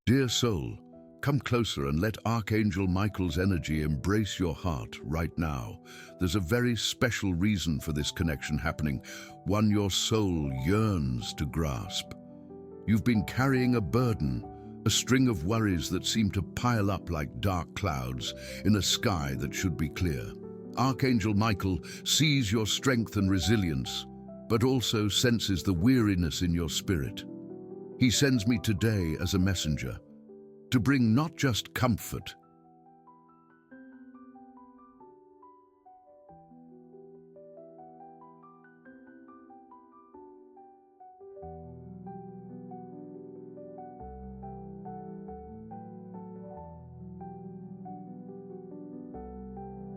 Dear soul, come closer and let Archangel Michael's energy embrace your heart right now. There's a very special reason for this connection happening, one your soul yearns to grasp. You've been carrying a burden, a string of worries that seem to pile up like dark clouds in a sky that should be clear. Archangel Michael sees your strength and resilience, but also senses the weariness in your spirit. He sends me today as a messenger to bring not just comfort,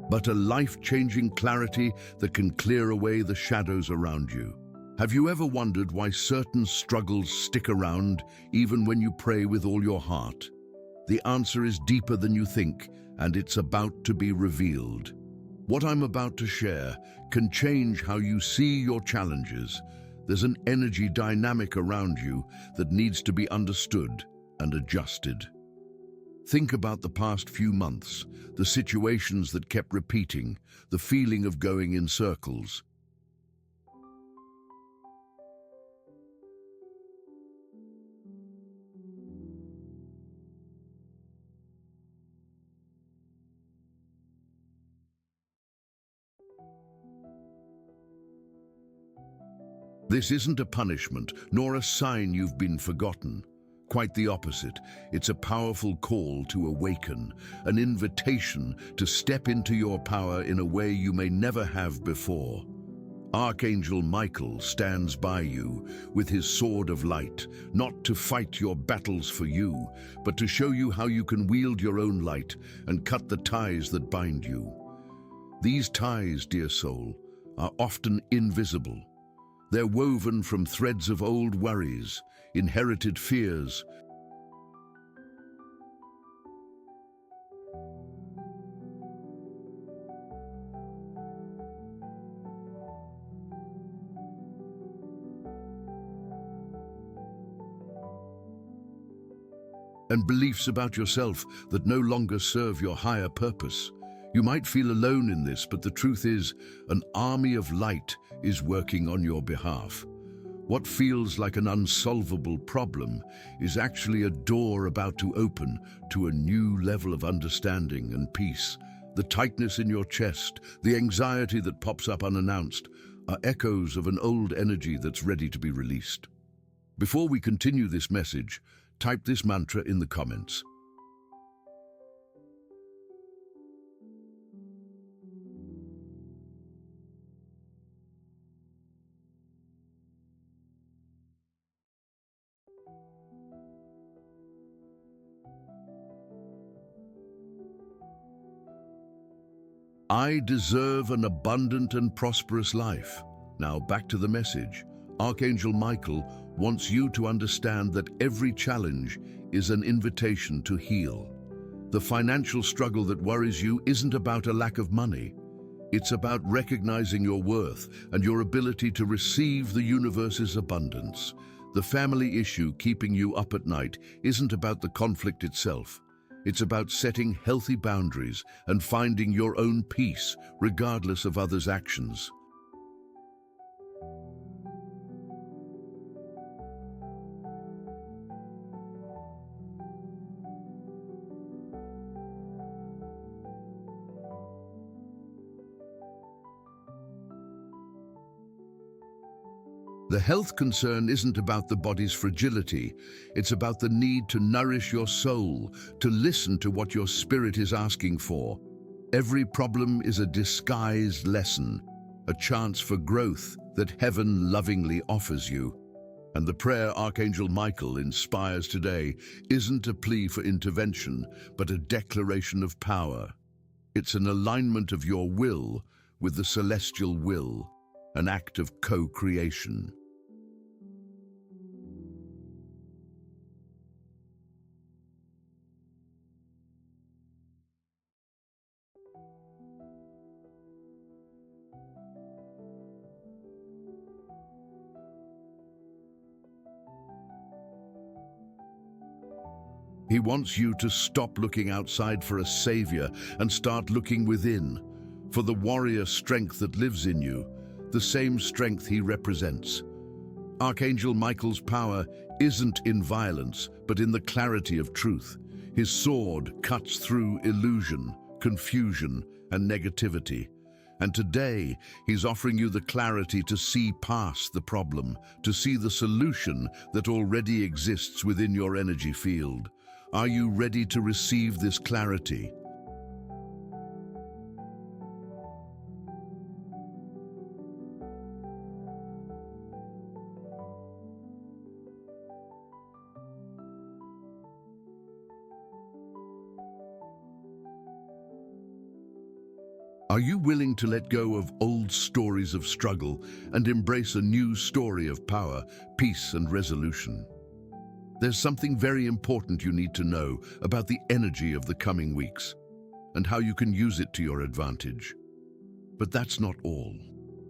but a life-changing clarity that can clear away the shadows around you. Have you ever wondered why certain struggles stick around even when you pray with all your heart? The answer is deeper than you think, and it's about to be revealed. What I'm about to share can change how you see your challenges. There's an energy dynamic around you that needs to be understood and adjusted. Think about the past few months, the situations that kept repeating, the feeling of going in circles. This isn't a punishment, nor a sign you've been forgotten. Quite the opposite. It's a powerful call to awaken, an invitation to step into your power in a way you may never have before. Archangel Michael stands by you with his sword of light, not to fight your battles for you, but to show you how you can wield your own light and cut the ties that bind you. These ties, dear soul, are often invisible. They're woven from threads of old worries, inherited fears, and beliefs about yourself that no longer serve your higher purpose. You might feel alone in this, but the truth is, an army of light is working on your behalf. What feels like an unsolvable problem is actually a door about to open to a new level of understanding and peace. The tightness in your chest, the anxiety that pops up unannounced, are echoes of an old energy that's ready to be released. Before we continue this message, type this mantra in the comments. I deserve an abundant and prosperous life. Now back to the message. Archangel Michael wants you to understand that every challenge is an invitation to heal. The financial struggle that worries you isn't about a lack of money. It's about recognizing your worth and your ability to receive the universe's abundance. The family issue keeping you up at night isn't about the conflict itself. It's about setting healthy boundaries and finding your own peace, regardless of others' actions. The health concern isn't about the body's fragility. It's about the need to nourish your soul, to listen to what your spirit is asking for. Every problem is a disguised lesson, a chance for growth that heaven lovingly offers you. And the prayer Archangel Michael inspires today isn't a plea for intervention, but a declaration of power. It's an alignment of your will with the celestial will, an act of co-creation. He wants you to stop looking outside for a savior and start looking within, for the warrior strength that lives in you, the same strength he represents. Archangel Michael's power isn't in violence, but in the clarity of truth. His sword cuts through illusion, confusion, and negativity. And today, he's offering you the clarity to see past the problem, to see the solution that already exists within your energy field. Are you ready to receive this clarity? Are you willing to let go of old stories of struggle and embrace a new story of power, peace, and resolution? There's something very important you need to know about the energy of the coming weeks and how you can use it to your advantage. But that's not all.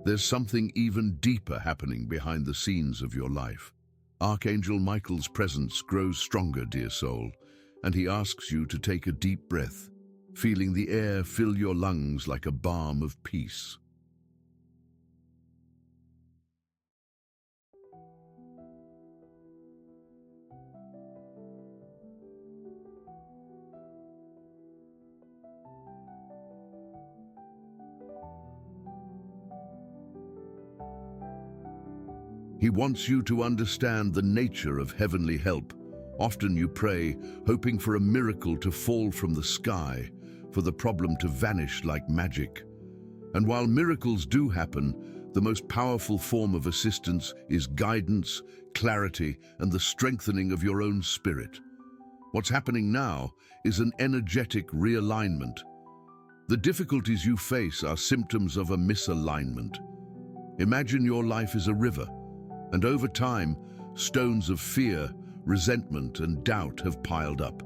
There's something even deeper happening behind the scenes of your life. Archangel Michael's presence grows stronger, dear soul, and he asks you to take a deep breath, feeling the air fill your lungs like a balm of peace. He wants you to understand the nature of heavenly help. Often you pray, hoping for a miracle to fall from the sky, for the problem to vanish like magic. And while miracles do happen, the most powerful form of assistance is guidance, clarity, and the strengthening of your own spirit. What's happening now is an energetic realignment. The difficulties you face are symptoms of a misalignment. Imagine your life is a river, and over time, stones of fear, resentment, and doubt have piled up.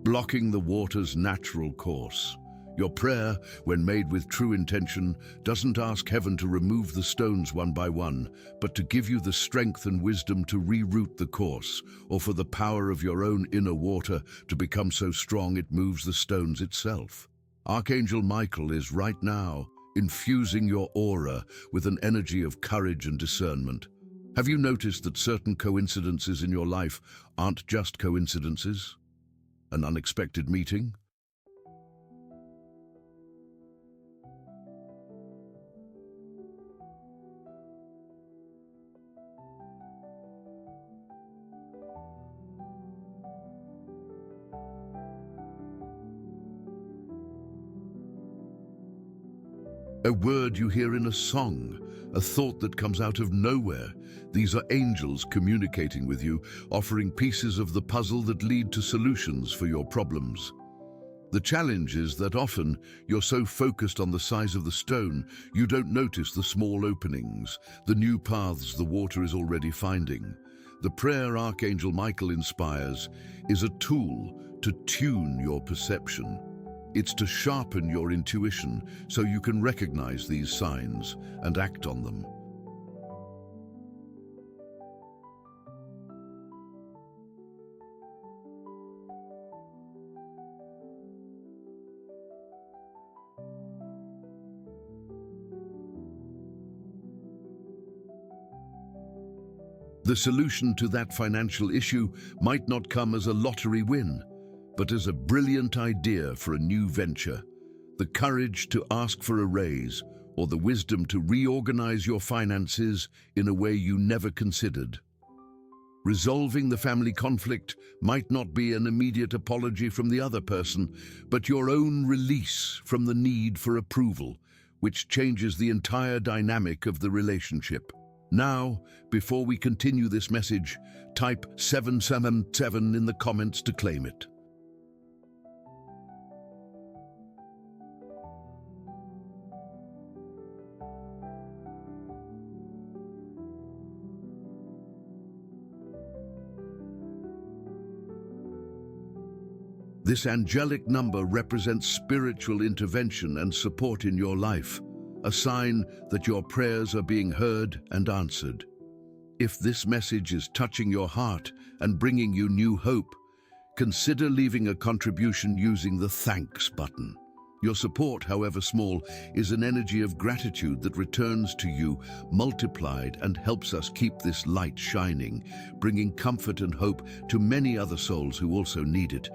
Blocking the water's natural course. Your prayer, when made with true intention, doesn't ask heaven to remove the stones one by one, but to give you the strength and wisdom to reroute the course, or for the power of your own inner water to become so strong it moves the stones itself. Archangel Michael is right now infusing your aura with an energy of courage and discernment. Have you noticed that certain coincidences in your life aren't just coincidences? An unexpected meeting? A word you hear in a song, a thought that comes out of nowhere. These are angels communicating with you, offering pieces of the puzzle that lead to solutions for your problems. The challenge is that often you're so focused on the size of the stone, you don't notice the small openings, the new paths the water is already finding. The prayer Archangel Michael inspires is a tool to tune your perception. It's to sharpen your intuition so you can recognize these signs and act on them. The solution to that financial issue might not come as a lottery win, but as a brilliant idea for a new venture. The courage to ask for a raise, or the wisdom to reorganize your finances in a way you never considered. Resolving the family conflict might not be an immediate apology from the other person, but your own release from the need for approval, which changes the entire dynamic of the relationship. Now, before we continue this message, type 777 in the comments to claim it. This angelic number represents spiritual intervention and support in your life, a sign that your prayers are being heard and answered. If this message is touching your heart and bringing you new hope, consider leaving a contribution using the thanks button. Your support, however small, is an energy of gratitude that returns to you multiplied and helps us keep this light shining, bringing comfort and hope to many other souls who also need it.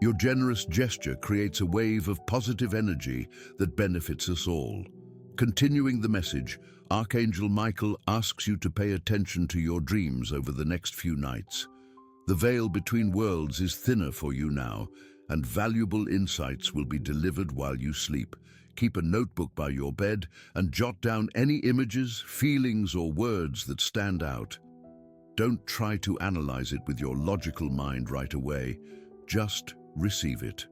Your generous gesture creates a wave of positive energy that benefits us all. Continuing the message, Archangel Michael asks you to pay attention to your dreams over the next few nights. The veil between worlds is thinner for you now, and valuable insights will be delivered while you sleep. Keep a notebook by your bed and jot down any images, feelings, or words that stand out. Don't try to analyze it with your logical mind right away. Just receive it.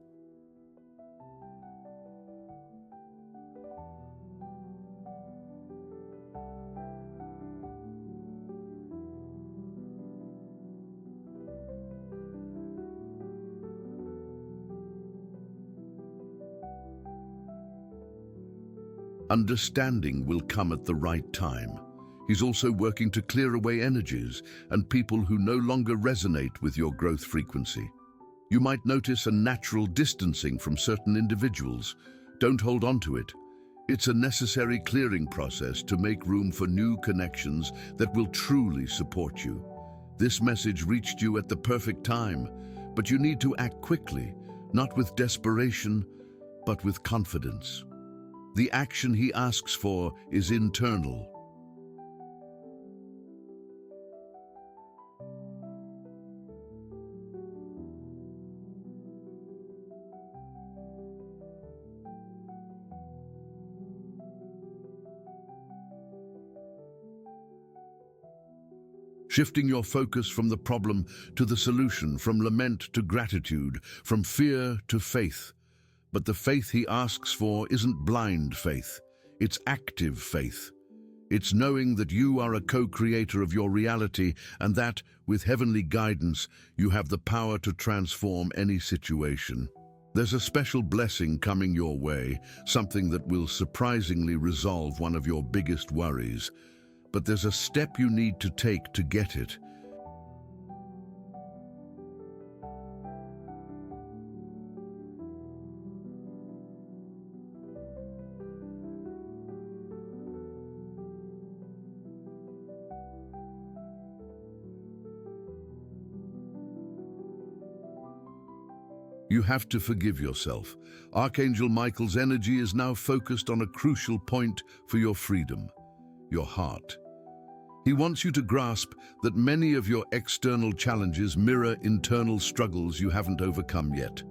Understanding will come at the right time. He's also working to clear away energies and people who no longer resonate with your growth frequency. You might notice a natural distancing from certain individuals. Don't hold on to it. It's a necessary clearing process to make room for new connections that will truly support you. This message reached you at the perfect time, but you need to act quickly, not with desperation, but with confidence. The action he asks for is internal. Shifting your focus from the problem to the solution, from lament to gratitude, from fear to faith. But the faith he asks for isn't blind faith, it's active faith. It's knowing that you are a co-creator of your reality and that, with heavenly guidance, you have the power to transform any situation. There's a special blessing coming your way, something that will surprisingly resolve one of your biggest worries. But there's a step you need to take to get it. You have to forgive yourself. Archangel Michael's energy is now focused on a crucial point for your freedom, your heart. He wants you to grasp that many of your external challenges mirror internal struggles you haven't overcome yet.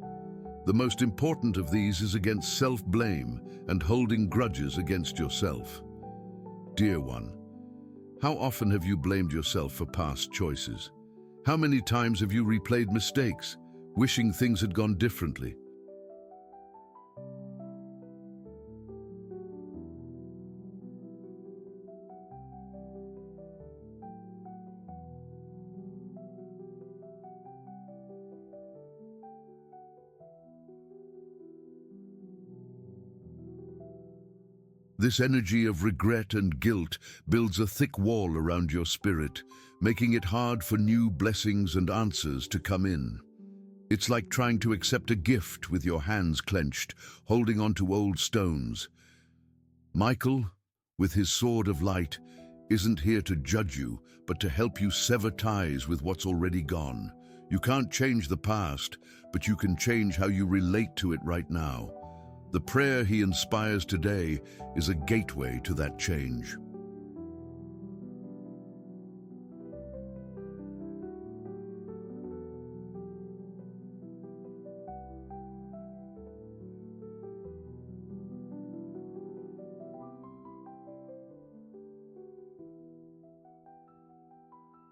The most important of these is against self-blame and holding grudges against yourself. Dear one, how often have you blamed yourself for past choices? How many times have you replayed mistakes, wishing things had gone differently? This energy of regret and guilt builds a thick wall around your spirit, making it hard for new blessings and answers to come in. It's like trying to accept a gift with your hands clenched, holding onto old stones. Michael, with his sword of light, isn't here to judge you, but to help you sever ties with what's already gone. You can't change the past, but you can change how you relate to it right now. The prayer he inspires today is a gateway to that change.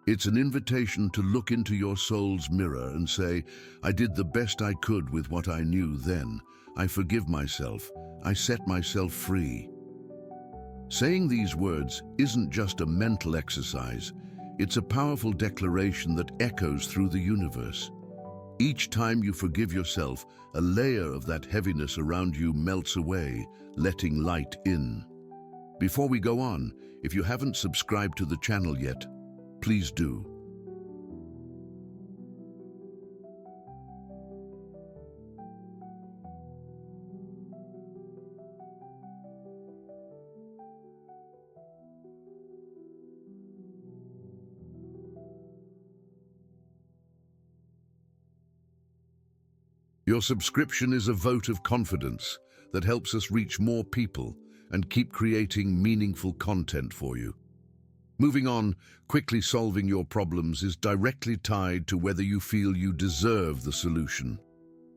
It's an invitation to look into your soul's mirror and say, I did the best I could with what I knew then. I forgive myself. I set myself free. Saying these words isn't just a mental exercise. It's a powerful declaration that echoes through the universe. Each time you forgive yourself, a layer of that heaviness around you melts away, letting light in. Before we go on, if you haven't subscribed to the channel yet, please do. Your subscription is a vote of confidence that helps us reach more people and keep creating meaningful content for you. Moving on, quickly solving your problems is directly tied to whether you feel you deserve the solution.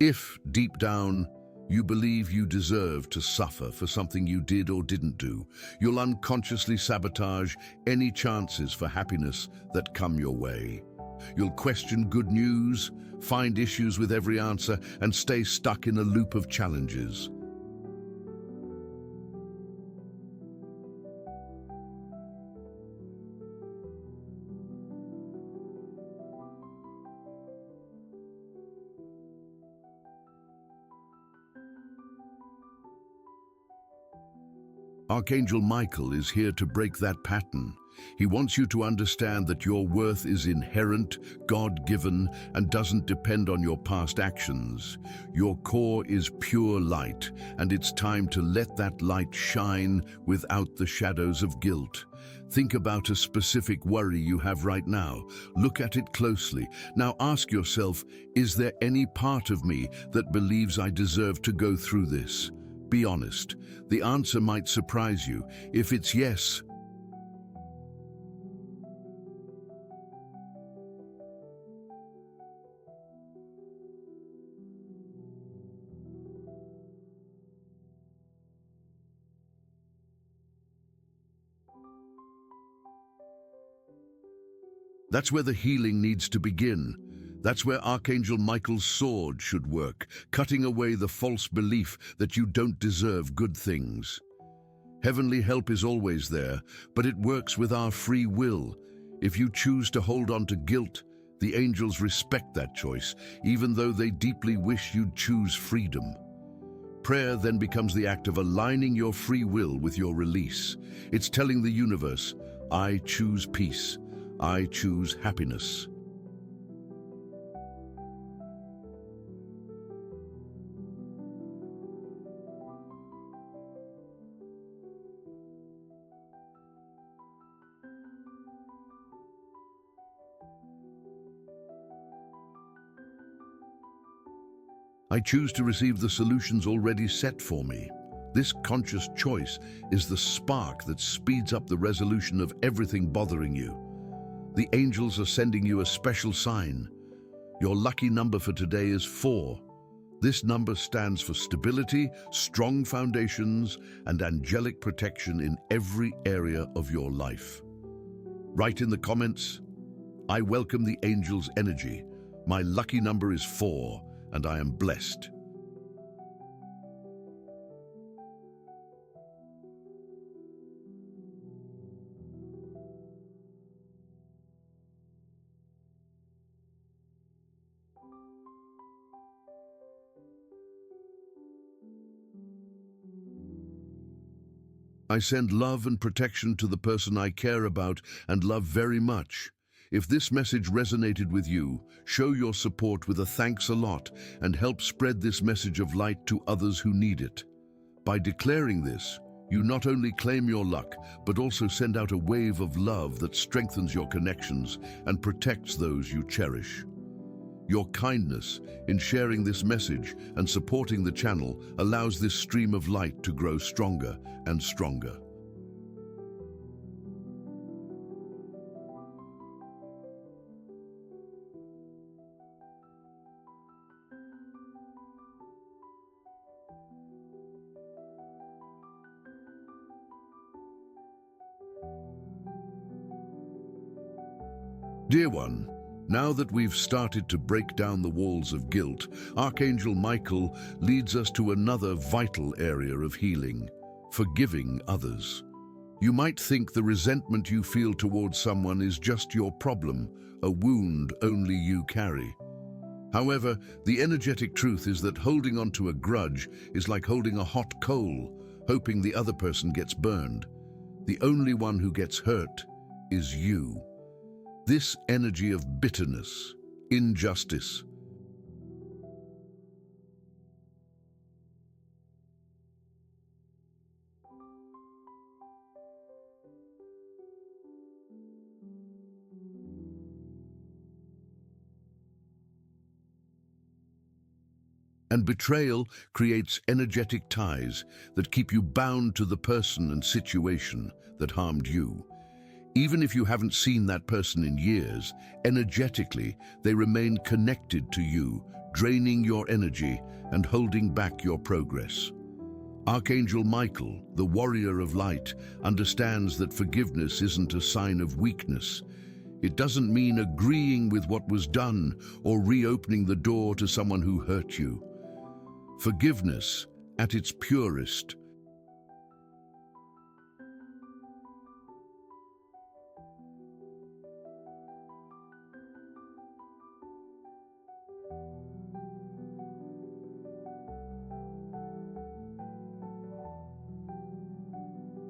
If, deep down, you believe you deserve to suffer for something you did or didn't do, you'll unconsciously sabotage any chances for happiness that come your way. You'll question good news, find issues with every answer, and stay stuck in a loop of challenges. Archangel Michael is here to break that pattern. He wants you to understand that your worth is inherent, God-given, and doesn't depend on your past actions. Your core is pure light, and it's time to let that light shine without the shadows of guilt. Think about a specific worry you have right now. Look at it closely. Now ask yourself, is there any part of me that believes I deserve to go through this? Be honest. The answer might surprise you. If it's yes, that's where the healing needs to begin. That's where Archangel Michael's sword should work, cutting away the false belief that you don't deserve good things. Heavenly help is always there, but it works with our free will. If you choose to hold on to guilt, the angels respect that choice, even though they deeply wish you'd choose freedom. Prayer then becomes the act of aligning your free will with your release. It's telling the universe, I choose peace. I choose happiness. I choose to receive the solutions already set for me. This conscious choice is the spark that speeds up the resolution of everything bothering you. The angels are sending you a special sign. Your lucky number for today is 4. This number stands for stability, strong foundations, and angelic protection in every area of your life. Write in the comments, I welcome the angels' energy. My lucky number is 4, and I am blessed. I send love and protection to the person I care about and love very much. If this message resonated with you, show your support with a thanks a lot and help spread this message of light to others who need it. By declaring this, you not only claim your luck, but also send out a wave of love that strengthens your connections and protects those you cherish. Your kindness in sharing this message and supporting the channel allows this stream of light to grow stronger and stronger. Dear one, now that we've started to break down the walls of guilt, Archangel Michael leads us to another vital area of healing: forgiving others. You might think the resentment you feel towards someone is just your problem, a wound only you carry. However, the energetic truth is that holding on to a grudge is like holding a hot coal, hoping the other person gets burned. The only one who gets hurt is you. This energy of bitterness, injustice, and betrayal creates energetic ties that keep you bound to the person and situation that harmed you. Even if you haven't seen that person in years, energetically, they remain connected to you, draining your energy and holding back your progress. Archangel Michael, the warrior of light, understands that forgiveness isn't a sign of weakness. It doesn't mean agreeing with what was done or reopening the door to someone who hurt you. Forgiveness, at its purest,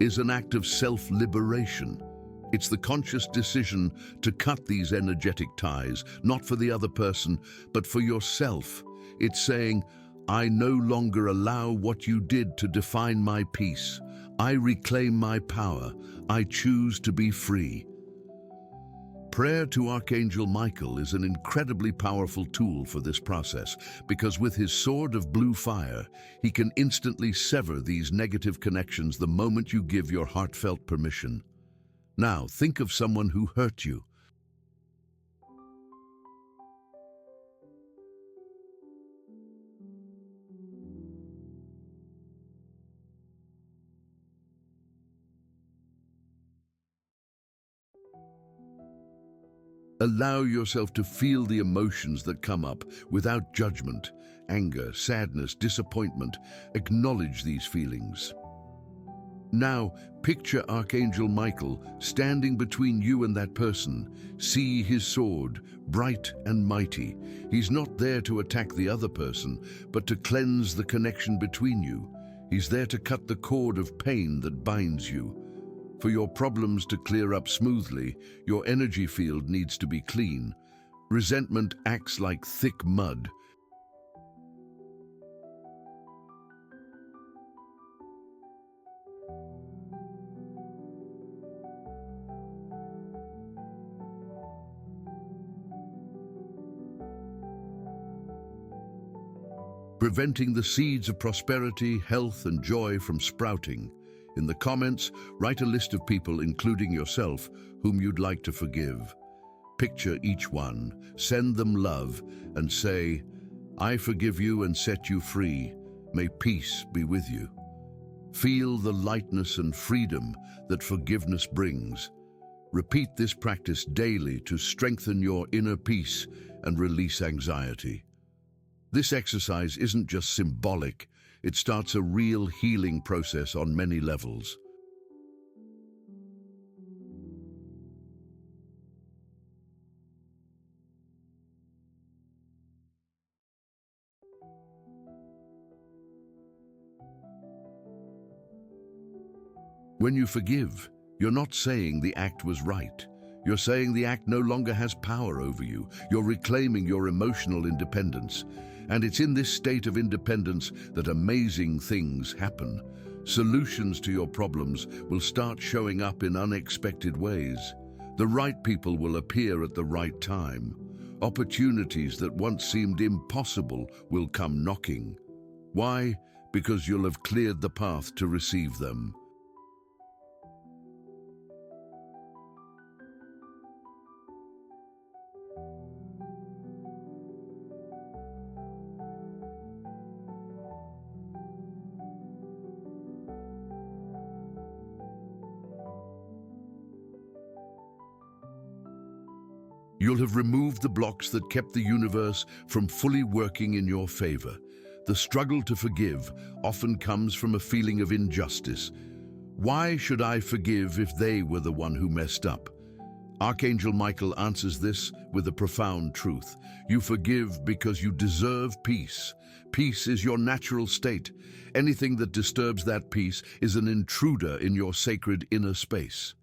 is an act of self-liberation. It's the conscious decision to cut these energetic ties, not for the other person, but for yourself. It's saying, I no longer allow what you did to define my peace. I reclaim my power. I choose to be free. Prayer to Archangel Michael is an incredibly powerful tool for this process, because with his sword of blue fire, he can instantly sever these negative connections the moment you give your heartfelt permission. Now, think of someone who hurt you. Allow yourself to feel the emotions that come up without judgment: anger, sadness, disappointment. Acknowledge these feelings. Now, picture Archangel Michael standing between you and that person. See his sword, bright and mighty. He's not there to attack the other person, but to cleanse the connection between you. He's there to cut the cord of pain that binds you. For your problems to clear up smoothly, your energy field needs to be clean. Resentment acts like thick mud, preventing the seeds of prosperity, health, and joy from sprouting. In the comments, write a list of people, including yourself, whom you'd like to forgive. Picture each one, send them love, and say, I forgive you and set you free. May peace be with you. Feel the lightness and freedom that forgiveness brings. Repeat this practice daily to strengthen your inner peace and release anxiety. This exercise isn't just symbolic, it starts a real healing process on many levels. When you forgive, you're not saying the act was right. You're saying the act no longer has power over you. You're reclaiming your emotional independence. And it's in this state of independence that amazing things happen. Solutions to your problems will start showing up in unexpected ways. The right people will appear at the right time. Opportunities that once seemed impossible will come knocking. Why? Because you'll have cleared the path to receive them. You'll have removed the blocks that kept the universe from fully working in your favor. The struggle to forgive often comes from a feeling of injustice. Why should I forgive if they were the one who messed up? Archangel Michael answers this with a profound truth. You forgive because you deserve peace. Peace is your natural state. Anything that disturbs that peace is an intruder in your sacred inner space.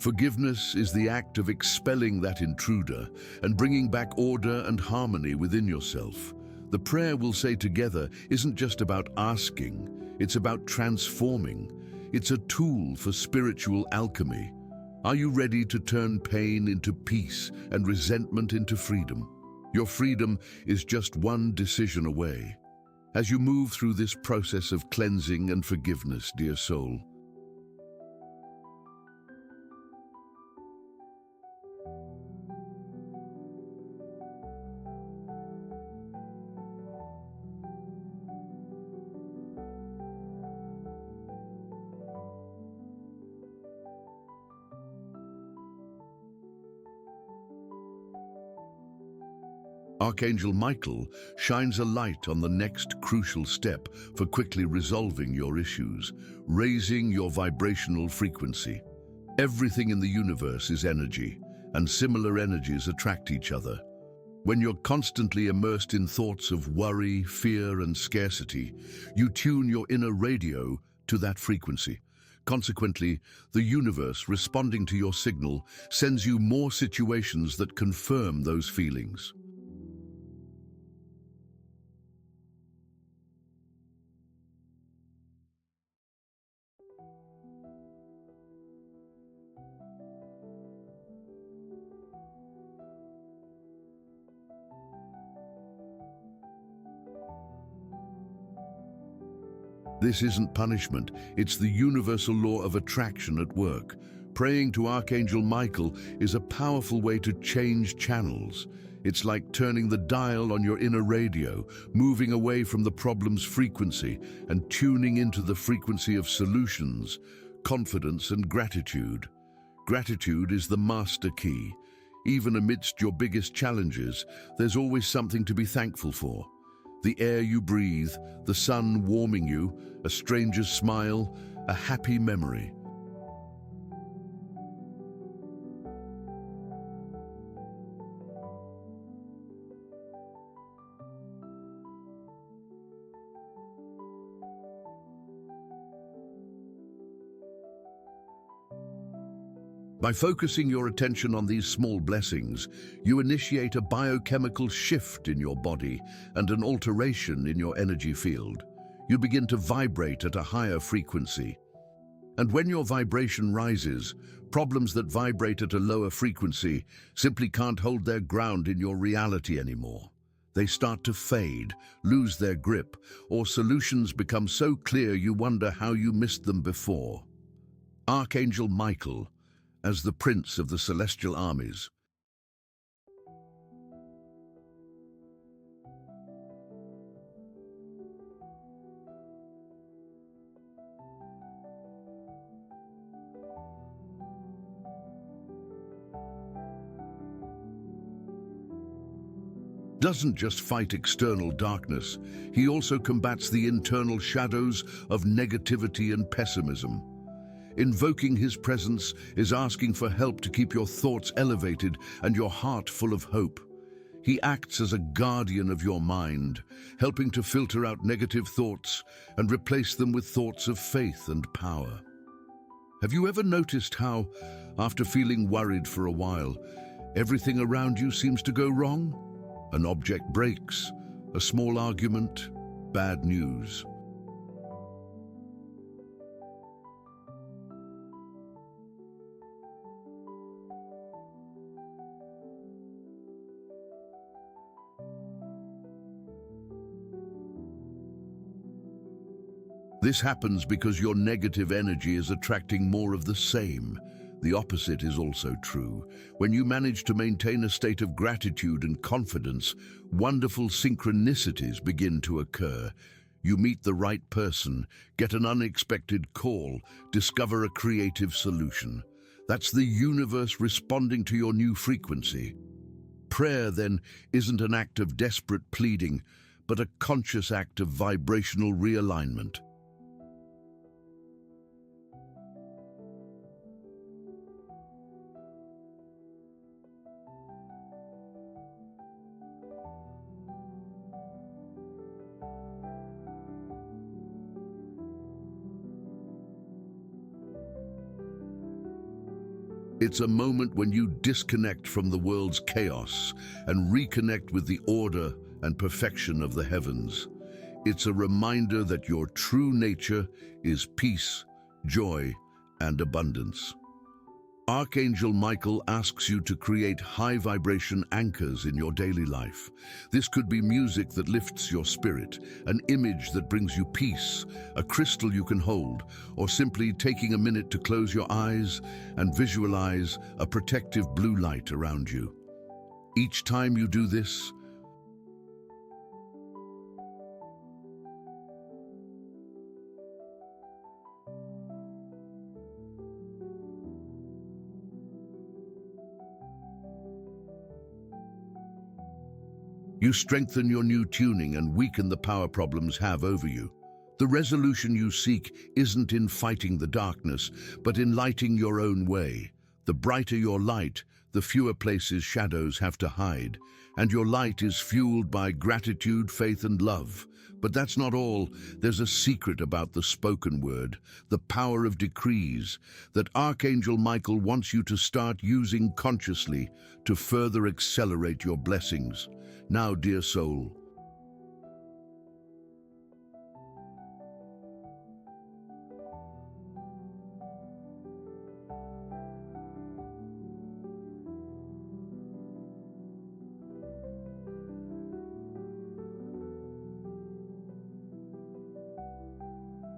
Forgiveness is the act of expelling that intruder and bringing back order and harmony within yourself. The prayer we'll say together isn't just about asking, it's about transforming. It's a tool for spiritual alchemy. Are you ready to turn pain into peace and resentment into freedom? Your freedom is just one decision away. As you move through this process of cleansing and forgiveness, dear soul, Archangel Michael shines a light on the next crucial step for quickly resolving your issues, raising your vibrational frequency. Everything in the universe is energy, and similar energies attract each other. When you're constantly immersed in thoughts of worry, fear, and scarcity, you tune your inner radio to that frequency. Consequently, the universe, responding to your signal, sends you more situations that confirm those feelings. This isn't punishment, it's the universal law of attraction at work. Praying to Archangel Michael is a powerful way to change channels. It's like turning the dial on your inner radio, moving away from the problem's frequency and tuning into the frequency of solutions, confidence, and gratitude. Gratitude is the master key. Even amidst your biggest challenges, there's always something to be thankful for. The air you breathe, the sun warming you, a stranger's smile, a happy memory. By focusing your attention on these small blessings, you initiate a biochemical shift in your body and an alteration in your energy field. You begin to vibrate at a higher frequency. And when your vibration rises, problems that vibrate at a lower frequency simply can't hold their ground in your reality anymore. They start to fade, lose their grip, or solutions become so clear you wonder how you missed them before. Archangel Michael, as the Prince of the Celestial Armies. Doesn't just fight external darkness, he also combats the internal shadows of negativity and pessimism. Invoking his presence is asking for help to keep your thoughts elevated and your heart full of hope. He acts as a guardian of your mind, helping to filter out negative thoughts and replace them with thoughts of faith and power. Have you ever noticed how, after feeling worried for a while, everything around you seems to go wrong? An object breaks, a small argument, bad news. This happens because your negative energy is attracting more of the same. The opposite is also true. When you manage to maintain a state of gratitude and confidence, wonderful synchronicities begin to occur. You meet the right person, get an unexpected call, discover a creative solution. That's the universe responding to your new frequency. Prayer, then, isn't an act of desperate pleading, but a conscious act of vibrational realignment. It's a moment when you disconnect from the world's chaos and reconnect with the order and perfection of the heavens. It's a reminder that your true nature is peace, joy, and abundance. Archangel Michael asks you to create high-vibration anchors in your daily life. This could be music that lifts your spirit, an image that brings you peace, a crystal you can hold, or simply taking a minute to close your eyes and visualize a protective blue light around you. Each time you do this, you strengthen your new tuning and weaken the power problems have over you. The resolution you seek isn't in fighting the darkness, but in lighting your own way. The brighter your light, the fewer places shadows have to hide. And your light is fueled by gratitude, faith, and love. But that's not all. There's a secret about the spoken word, the power of decrees, that Archangel Michael wants you to start using consciously to further accelerate your blessings. Now, dear soul,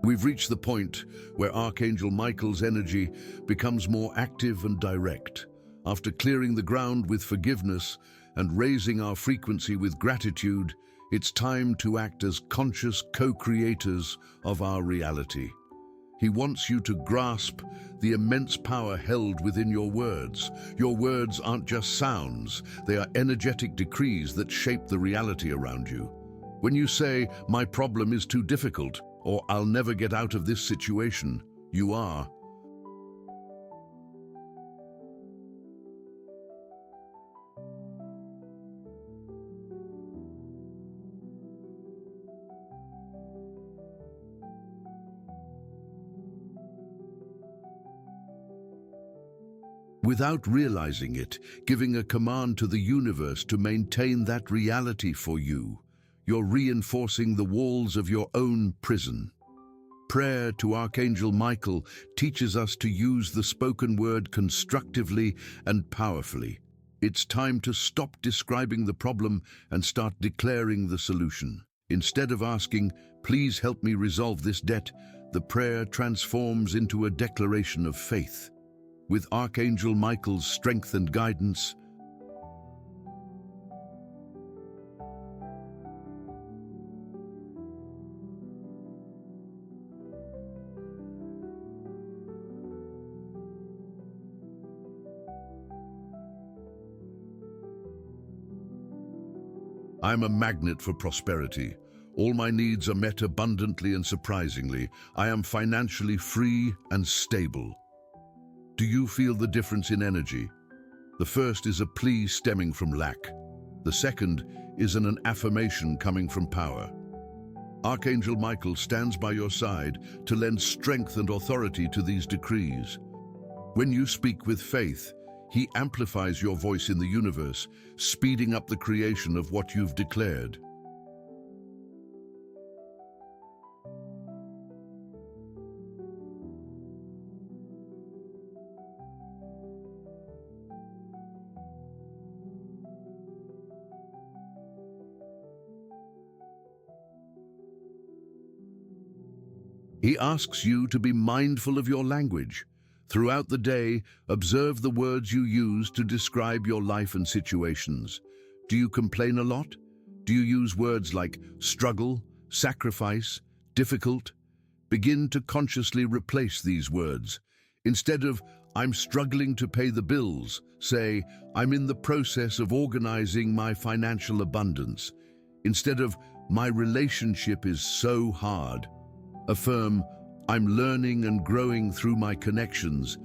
we've reached the point where Archangel Michael's energy becomes more active and direct. After clearing the ground with forgiveness and raising our frequency with gratitude, it's time to act as conscious co-creators of our reality. He wants you to grasp the immense power held within your words. Your words aren't just sounds, they are energetic decrees that shape the reality around you. When you say, "My problem is too difficult," or "I'll never get out of this situation," you are without realizing it, giving a command to the universe to maintain that reality for you. You're reinforcing the walls of your own prison. Prayer to Archangel Michael teaches us to use the spoken word constructively and powerfully. It's time to stop describing the problem and start declaring the solution. Instead of asking, "Please help me resolve this debt," the prayer transforms into a declaration of faith. With Archangel Michael's strength and guidance, I'm a magnet for prosperity. All my needs are met abundantly and surprisingly. I am financially free and stable. Do you feel the difference in energy? The first is a plea stemming from lack. The second is an affirmation coming from power. Archangel Michael stands by your side to lend strength and authority to these decrees. When you speak with faith, he amplifies your voice in the universe, speeding up the creation of what you've declared. He asks you to be mindful of your language. Throughout the day, observe the words you use to describe your life and situations. Do you complain a lot? Do you use words like struggle, sacrifice, difficult? Begin to consciously replace these words. Instead of, I'm struggling to pay the bills, say, I'm in the process of organizing my financial abundance. Instead of, my relationship is so hard, affirm, I'm learning and growing through my connections.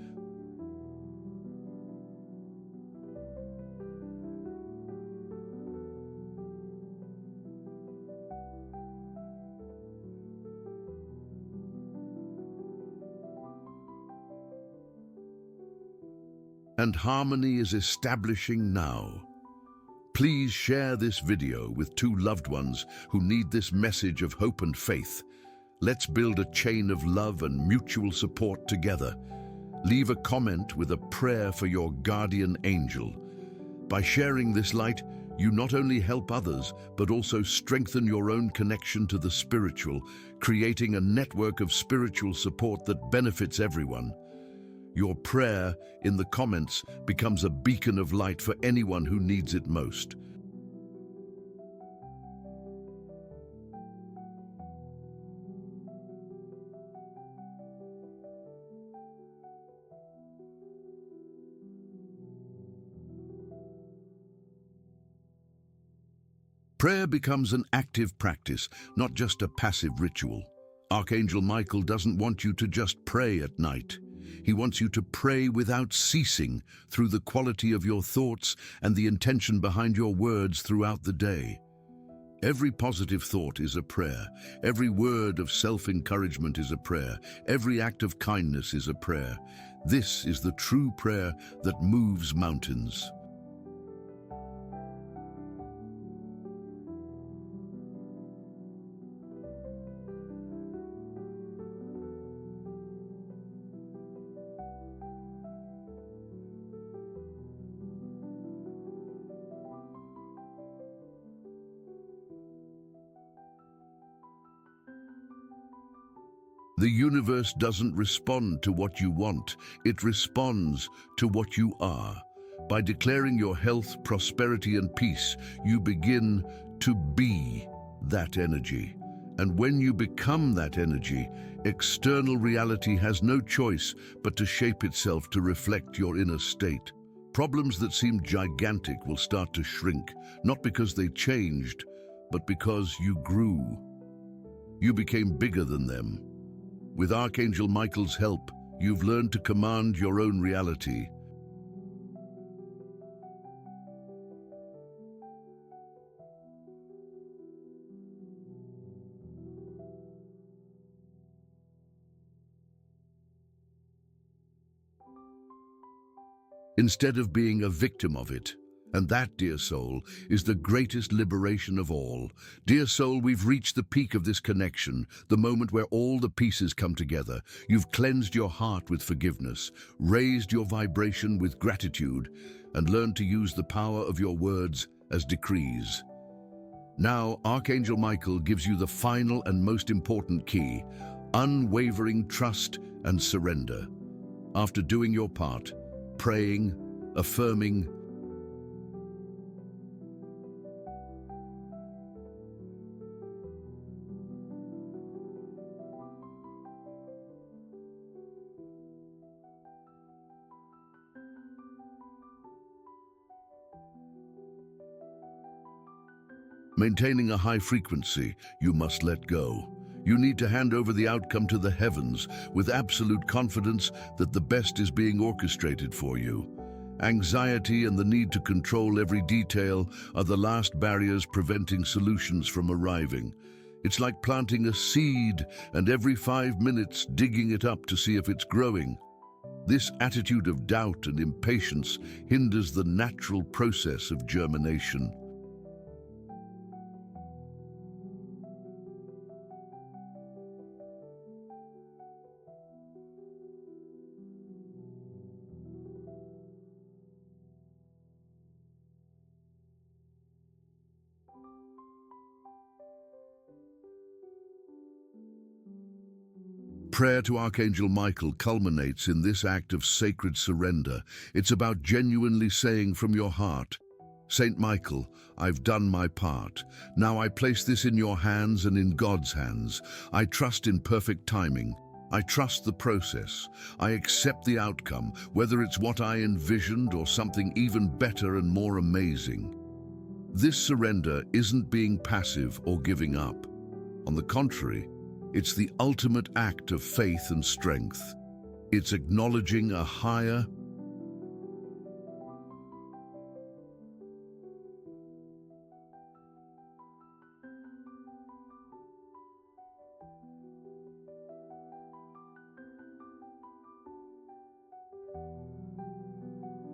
And harmony is establishing now. Please share this video with 2 loved ones who need this message of hope and faith. Let's build a chain of love and mutual support together. Leave a comment with a prayer for your guardian angel. By sharing this light, you not only help others, but also strengthen your own connection to the spiritual, creating a network of spiritual support that benefits everyone. Your prayer in the comments becomes a beacon of light for anyone who needs it most. Prayer becomes an active practice, not just a passive ritual. Archangel Michael doesn't want you to just pray at night. He wants you to pray without ceasing through the quality of your thoughts and the intention behind your words throughout the day. Every positive thought is a prayer. Every word of self-encouragement is a prayer. Every act of kindness is a prayer. This is the true prayer that moves mountains. The universe doesn't respond to what you want, it responds to what you are. By declaring your health, prosperity, and peace, you begin to be that energy. And when you become that energy, external reality has no choice but to shape itself to reflect your inner state. Problems that seemed gigantic will start to shrink, not because they changed, but because you grew. You became bigger than them. With Archangel Michael's help, you've learned to command your own reality. Instead of being a victim of it. And that, dear soul, is the greatest liberation of all. Dear soul, we've reached the peak of this connection, the moment where all the pieces come together. You've cleansed your heart with forgiveness, raised your vibration with gratitude, and learned to use the power of your words as decrees. Now, Archangel Michael gives you the final and most important key: unwavering trust and surrender. After doing your part, praying, affirming, maintaining a high frequency, you must let go. You need to hand over the outcome to the heavens with absolute confidence that the best is being orchestrated for you. Anxiety and the need to control every detail are the last barriers preventing solutions from arriving. It's like planting a seed and every 5 minutes digging it up to see if it's growing. This attitude of doubt and impatience hinders the natural process of germination. prayer to Archangel Michael culminates in this act of sacred surrender. It's about genuinely saying from your heart, "Saint Michael, I've done my part. Now I place this in your hands and in God's hands. I trust in perfect timing. I trust the process. I accept the outcome, whether it's what I envisioned or something even better and more amazing." This surrender isn't being passive or giving up. On the contrary, it's the ultimate act of faith and strength. It's acknowledging a higher,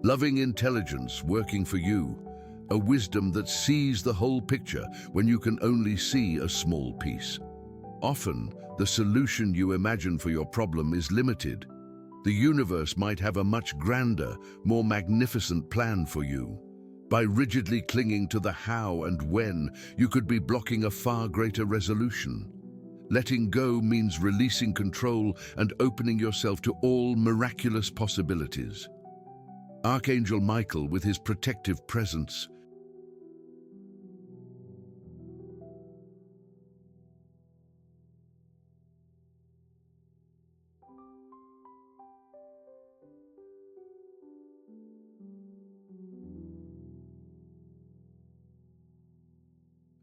loving intelligence working for you, a wisdom that sees the whole picture when you can only see a small piece. Often, the solution you imagine for your problem is limited. The universe might have a much grander, more magnificent plan for you. By rigidly clinging to the how and when, you could be blocking a far greater resolution. Letting go means releasing control and opening yourself to all miraculous possibilities. Archangel Michael, with his protective presence,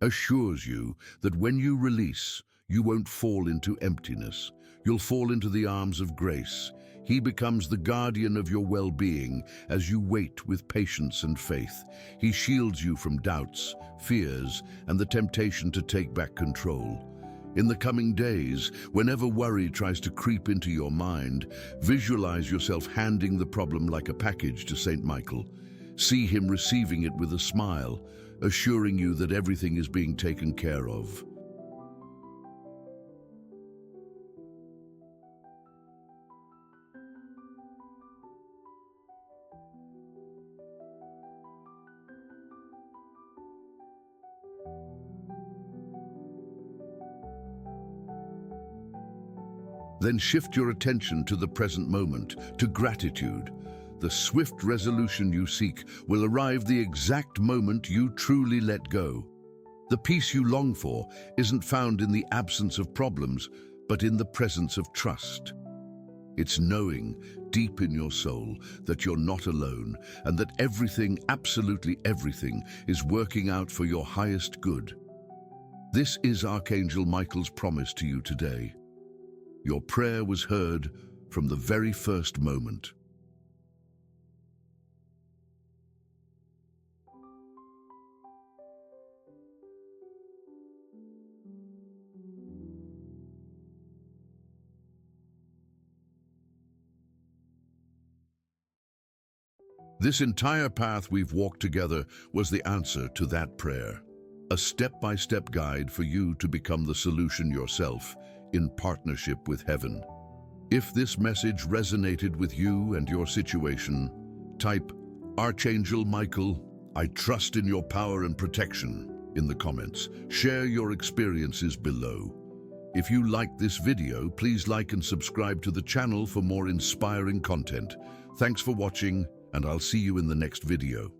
assures you that when you release, you won't fall into emptiness. You'll fall into the arms of grace. He becomes the guardian of your well-being as you wait with patience and faith. He shields you from doubts, fears, and the temptation to take back control. In the coming days, whenever worry tries to creep into your mind, visualize yourself handing the problem like a package to Saint Michael. See him receiving it with a smile, assuring you that everything is being taken care of. Then shift your attention to the present moment, to gratitude. The swift resolution you seek will arrive the exact moment you truly let go. The peace you long for isn't found in the absence of problems, but in the presence of trust. It's knowing, deep in your soul, that you're not alone and that everything, absolutely everything, is working out for your highest good. This is Archangel Michael's promise to you today. Your prayer was heard from the very first moment. This entire path we've walked together was the answer to that prayer. A step-by-step guide for you to become the solution yourself, in partnership with heaven. If this message resonated with you and your situation, type "Archangel Michael, I trust in your power and protection" in the comments. Share your experiences below. If you liked this video, please like and subscribe to the channel for more inspiring content. Thanks for watching, and I'll see you in the next video.